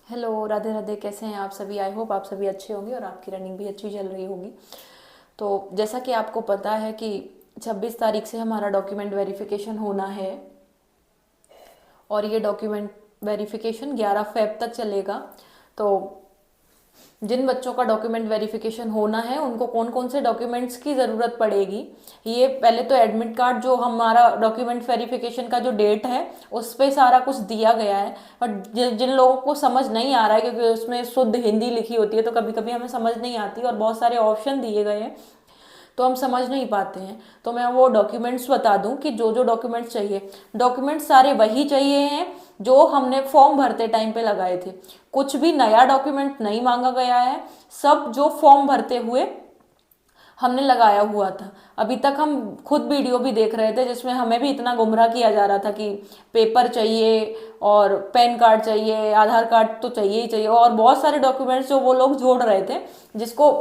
Hello, Radhe Radhe. कैसे हैं आप सभी? आई होप आप सभी अच्छे होंगे और आपकी रनिंग भी अच्छी चल रही होगी। तो जैसा कि आपको पता है कि 26 तारीख से हमारा डॉक्यूमेंट वेरिफिकेशन होना है और ये डॉक्यूमेंट वेरिफिकेशन 11 फेब तक चलेगा। तो जिन बच्चों का डॉक्यूमेंट वेरिफिकेशन होना है उनको कौन कौन से डॉक्यूमेंट्स की ज़रूरत पड़ेगी, ये पहले तो एडमिट कार्ड, जो हमारा डॉक्यूमेंट वेरिफिकेशन का जो डेट है उस पे सारा कुछ दिया गया है। और जिन लोगों को समझ नहीं आ रहा है, क्योंकि उसमें शुद्ध हिंदी लिखी होती है तो कभी कभी हमें समझ नहीं आती और बहुत सारे ऑप्शन दिए गए हैं तो हम समझ नहीं पाते हैं। तो मैं वो डॉक्यूमेंट्स बता दूं कि जो जो डॉक्यूमेंट्स चाहिए, डॉक्यूमेंट्स सारे वही चाहिए हैं जो हमने फॉर्म भरते टाइम पे लगाए थे। कुछ भी नया डॉक्यूमेंट नहीं मांगा गया है, सब जो फॉर्म भरते हुए हमने लगाया हुआ था। अभी तक हम खुद वीडियो भी देख रहे थे जिसमें हमें भी इतना गुमराह किया जा रहा था कि पेपर चाहिए और पैन कार्ड चाहिए, आधार कार्ड तो चाहिए ही चाहिए, और बहुत सारे डॉक्यूमेंट्स जो वो लोग जोड़ रहे थे जिसको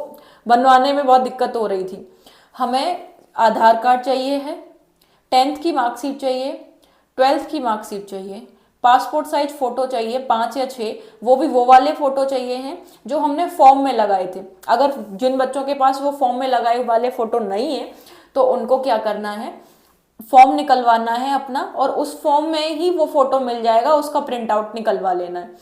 बनवाने में बहुत दिक्कत हो रही थी। हमें आधार कार्ड चाहिए है, 10th की मार्कशीट चाहिए, 12th की मार्कशीट चाहिए, पासपोर्ट साइज फोटो चाहिए 5 या 6, वो भी वो वाले फोटो चाहिए हैं जो हमने फॉर्म में लगाए थे। अगर जिन बच्चों के पास वो फॉर्म में लगाए वाले फोटो नहीं है तो उनको क्या करना है, फॉर्म निकलवाना है अपना, और उस फॉर्म में ही वो फोटो मिल जाएगा, उसका प्रिंट आउट निकलवा लेना है।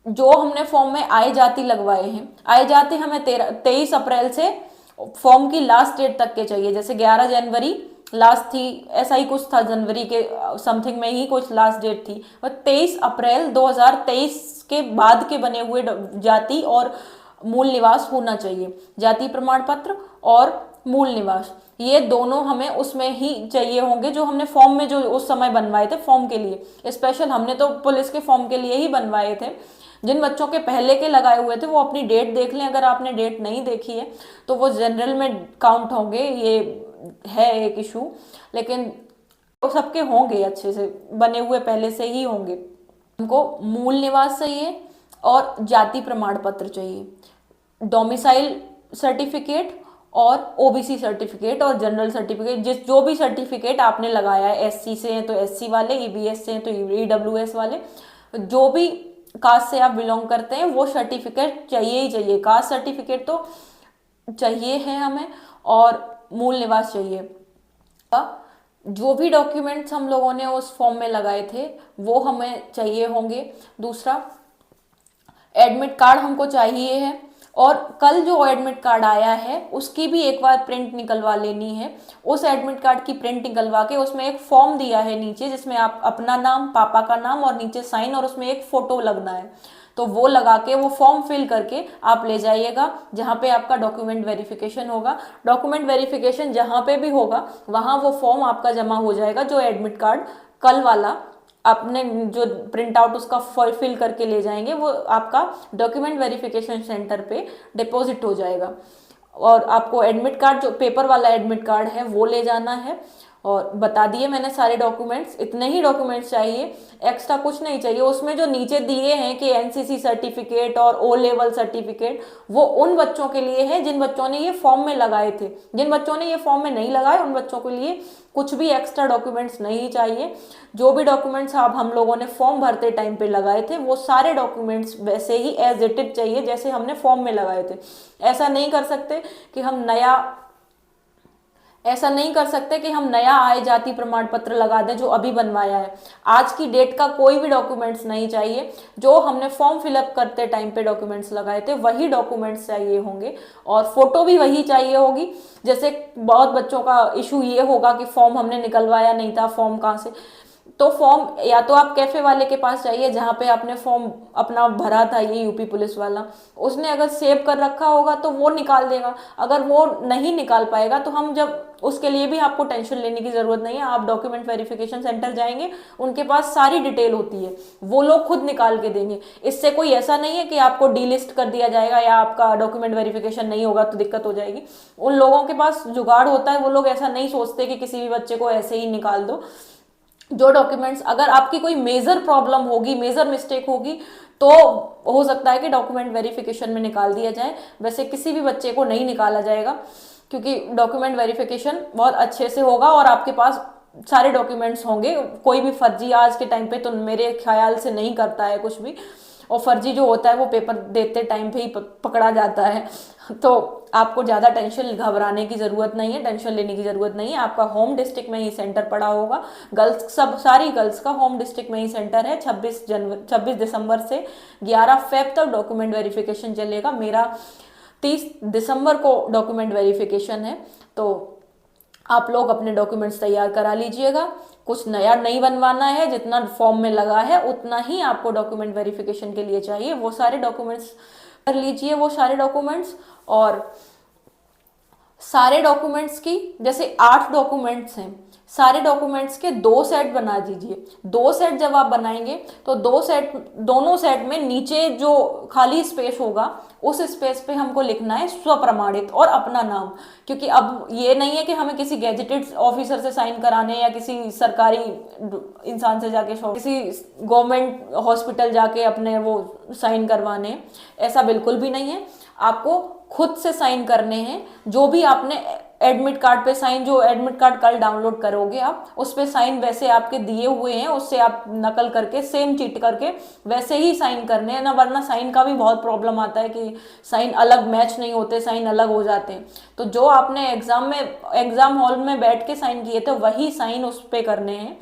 जो हमने फॉर्म में आय जाति लगवाए हैं, आय जाति हमें 23 अप्रैल से फॉर्म की लास्ट डेट तक के चाहिए। जैसे 11 जनवरी लास्ट थी, ऐसा ही कुछ था, जनवरी के समथिंग में ही कुछ लास्ट डेट थी, और 23 अप्रैल 2023 के बाद के बने हुए जाति और मूल निवास होना चाहिए। जाति प्रमाण पत्र और मूल निवास, ये दोनों हमें उसमें ही चाहिए होंगे जो हमने फॉर्म में जो उस समय बनवाए थे। फॉर्म के लिए स्पेशल हमने तो पुलिस के फॉर्म के लिए ही बनवाए थे। जिन बच्चों के पहले के लगाए हुए थे वो अपनी डेट देख लें, अगर आपने डेट नहीं देखी है तो वो जनरल में काउंट होंगे। ये है एक इशू, लेकिन वो सबके होंगे, अच्छे से बने हुए पहले से ही होंगे। हमको मूल निवास चाहिए और जाति प्रमाण पत्र चाहिए, डोमिसाइल सर्टिफिकेट और ओबीसी सर्टिफिकेट और जनरल सर्टिफिकेट, जिस जो भी सर्टिफिकेट आपने लगाया है, एससी से हैं तो एससी वाले, ईबीएस से हैं तो ईडब्ल्यूएस वाले, जो भी कास्ट से आप बिलोंग करते हैं वो सर्टिफिकेट चाहिए ही चाहिए। कास्ट सर्टिफिकेट तो चाहिए है हमें, और मूल निवास चाहिए। जो भी डॉक्यूमेंट्स हम लोगों ने उस फॉर्म में लगाए थे वो हमें चाहिए होंगे। दूसरा, एडमिट कार्ड हमको चाहिए है, और कल जो एडमिट कार्ड आया है उसकी भी एक बार प्रिंट निकलवा लेनी है। उस एडमिट कार्ड की प्रिंट निकलवा के उसमें एक फॉर्म दिया है नीचे जिसमें आप अपना नाम, पापा का नाम और नीचे साइन, और उसमें एक फोटो लगना है, तो वो लगा के वो फॉर्म फिल करके आप ले जाइएगा जहाँ पे आपका डॉक्यूमेंट वेरिफिकेशन होगा। डॉक्यूमेंट वेरिफिकेशन जहाँ पे भी होगा वहाँ वो फॉर्म आपका जमा हो जाएगा, जो एडमिट कार्ड कल वाला आपने जो प्रिंट आउट उसका फिल करके ले जाएंगे वो आपका डॉक्यूमेंट वेरिफिकेशन सेंटर पे डिपॉजिट हो जाएगा। और आपको एडमिट कार्ड, जो पेपर वाला एडमिट कार्ड है वो ले जाना है। और बता दिए मैंने सारे डॉक्यूमेंट्स, इतने ही डॉक्यूमेंट्स चाहिए, एक्स्ट्रा कुछ नहीं चाहिए। उसमें जो नीचे दिए हैं कि एनसीसी सर्टिफिकेट और ओ लेवल सर्टिफिकेट, वो उन बच्चों के लिए है जिन बच्चों ने ये फॉर्म में लगाए थे। जिन बच्चों ने ये फॉर्म में नहीं लगाए उन बच्चों के लिए कुछ भी एक्स्ट्रा डॉक्यूमेंट्स नहीं चाहिए। जो भी डॉक्यूमेंट्स आप हम लोगों ने फॉर्म भरते टाइम पे लगाए थे वो सारे डॉक्यूमेंट्स वैसे ही एज इट इज चाहिए जैसे हमने फॉर्म में लगाए थे। ऐसा नहीं कर सकते कि हम नया ऐसा नहीं कर सकते कि हम नया आय जाति प्रमाण पत्र लगा दें जो अभी बनवाया है। आज की डेट का कोई भी डॉक्यूमेंट्स नहीं चाहिए, जो हमने फॉर्म फिलअप करते टाइम पे डॉक्यूमेंट्स लगाए थे वही डॉक्यूमेंट्स चाहिए होंगे, और फोटो भी वही चाहिए होगी। जैसे बहुत बच्चों का इशू ये होगा कि फॉर्म हमने निकलवाया नहीं था, फॉर्म कहाँ से, तो फॉर्म या तो आप कैफे वाले के पास जाइए जहाँ पे आपने फॉर्म अपना भरा था, ये यूपी पुलिस वाला, उसने अगर सेव कर रखा होगा तो वो निकाल देगा। अगर वो नहीं निकाल पाएगा तो हम जब, उसके लिए भी आपको टेंशन लेने की जरूरत नहीं है। आप डॉक्यूमेंट वेरिफिकेशन सेंटर जाएंगे, उनके पास सारी डिटेल होती है, वो लोग खुद निकाल के देंगे। इससे कोई ऐसा नहीं है कि आपको डीलिस्ट कर दिया जाएगा या आपका डॉक्यूमेंट वेरिफिकेशन नहीं होगा तो दिक्कत हो जाएगी। उन लोगों के पास जुगाड़ होता है, वो लोग ऐसा नहीं सोचते कि किसी भी बच्चे को ऐसे ही निकाल दो। जो डॉक्यूमेंट्स, अगर आपकी कोई मेजर प्रॉब्लम होगी, मेजर मिस्टेक होगी, तो हो सकता है कि डॉक्यूमेंट वेरिफिकेशन में निकाल दिया जाए। वैसे किसी भी बच्चे को नहीं निकाला जाएगा, क्योंकि डॉक्यूमेंट वेरिफिकेशन बहुत अच्छे से होगा और आपके पास सारे डॉक्यूमेंट्स होंगे। कोई भी फर्जी आज के टाइम पे तो मेरे ख्याल से नहीं करता है कुछ भी, और फर्जी जो होता है वो पेपर देते टाइम पे ही पकड़ा जाता है। तो आपको ज़्यादा टेंशन घबराने की ज़रूरत नहीं है, टेंशन लेने की ज़रूरत नहीं है। आपका होम डिस्ट्रिक्ट में ही सेंटर पड़ा होगा, गर्ल्स सब सारी गर्ल्स का होम डिस्ट्रिक्ट में ही सेंटर है। 26 दिसंबर से 11 फेब तक डॉक्यूमेंट वेरिफिकेशन चलेगा। मेरा 30 दिसंबर को डॉक्यूमेंट वेरिफिकेशन है, तो आप लोग अपने डॉक्यूमेंट्स तैयार करा लीजिएगा। कुछ नया नहीं बनवाना है, जितना फॉर्म में लगा है उतना ही आपको डॉक्यूमेंट वेरिफिकेशन के लिए चाहिए। वो सारे डॉक्यूमेंट्स कर लीजिए, वो सारे डॉक्यूमेंट्स। और सारे डॉक्यूमेंट्स की जैसे 8 डॉक्यूमेंट्स हैं, सारे डॉक्यूमेंट्स के 2 सेट बना दीजिए। 2 सेट जब आप बनाएंगे तो दोनों सेट में नीचे जो खाली स्पेस होगा उस स्पेस पे हमको लिखना है स्वप्रमाणित और अपना नाम। क्योंकि अब ये नहीं है कि हमें किसी गैजेटेड ऑफिसर से साइन कराने या किसी सरकारी इंसान से जाके किसी गवर्नमेंट हॉस्पिटल जाके अपने वो साइन करवाने, ऐसा बिल्कुल भी नहीं है। आपको खुद से साइन करने हैं। जो भी आपने एडमिट कार्ड पे साइन, जो एडमिट कार्ड कल डाउनलोड करोगे आप, उस पे साइन वैसे आपके दिए हुए हैं, उससे आप नकल करके सेम चीट करके वैसे ही साइन करने हैं ना, वरना साइन का भी बहुत प्रॉब्लम आता है कि साइन अलग मैच नहीं होते, साइन अलग हो जाते हैं। तो जो आपने एग्जाम हॉल में बैठ के साइन किए थे वही साइन उस पे करने हैं।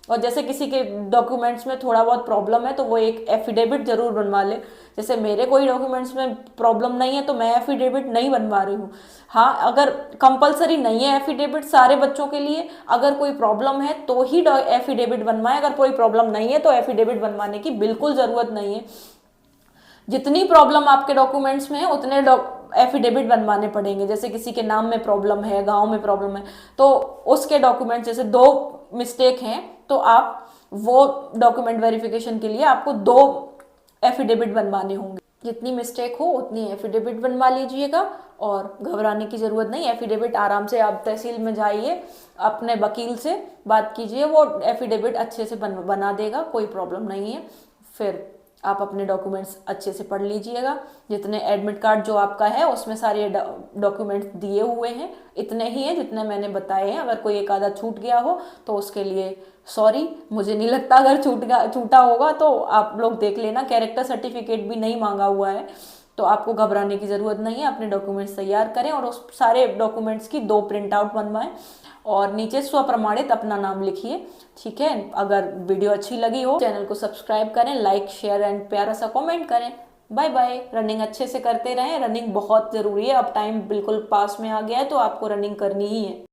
और जैसे किसी के डॉक्यूमेंट्स में थोड़ा बहुत प्रॉब्लम है तो वो एक एफिडेविट जरूर बनवा ले। जैसे मेरे कोई डॉक्यूमेंट्स में प्रॉब्लम नहीं है तो मैं एफिडेविट नहीं बनवा रही हूँ। हाँ, अगर कंपलसरी नहीं है एफिडेविट सारे बच्चों के लिए, अगर कोई प्रॉब्लम है तो ही एफिडेविट बनवाएं, अगर कोई प्रॉब्लम नहीं है तो एफिडेविट बनवाने की बिल्कुल ज़रूरत नहीं है। जितनी प्रॉब्लम आपके डॉक्यूमेंट्स में है उतने एफिडेविट बनवाने पड़ेंगे। जैसे किसी के नाम में प्रॉब्लम है, गांव में प्रॉब्लम है, तो उसके डॉक्यूमेंट जैसे 2 मिस्टेक हैं तो आप वो डॉक्यूमेंट वेरिफिकेशन के लिए आपको 2 एफिडेविट बनवाने होंगे। जितनी मिस्टेक हो उतनी एफिडेविट बनवा लीजिएगा और घबराने की ज़रूरत नहीं। एफिडेविट आराम से आप तहसील में जाइए, अपने वकील से बात कीजिए, वो एफिडेविट अच्छे से बना देगा, कोई प्रॉब्लम नहीं है। फिर आप अपने डॉक्यूमेंट्स अच्छे से पढ़ लीजिएगा। जितने एडमिट कार्ड जो आपका है उसमें सारे डॉक्यूमेंट्स दिए हुए हैं, इतने ही हैं जितने मैंने बताए हैं। अगर कोई एक आधा छूट गया हो तो उसके लिए सॉरी, मुझे नहीं लगता अगर छूटा होगा तो आप लोग देख लेना। कैरेक्टर सर्टिफिकेट भी नहीं मांगा हुआ है, तो आपको घबराने की ज़रूरत नहीं है। अपने डॉक्यूमेंट्स तैयार करें और उस सारे डॉक्यूमेंट्स की 2 प्रिंट आउट बनवाएं और नीचे स्वप्रमाणित अपना नाम लिखिए। ठीक है, अगर वीडियो अच्छी लगी हो चैनल को सब्सक्राइब करें, लाइक शेयर एंड प्यारा सा कमेंट करें। Bye bye. रनिंग अच्छे से करते रहें, रनिंग बहुत ज़रूरी है। अब टाइम बिल्कुल पास में आ गया है तो आपको रनिंग करनी ही है।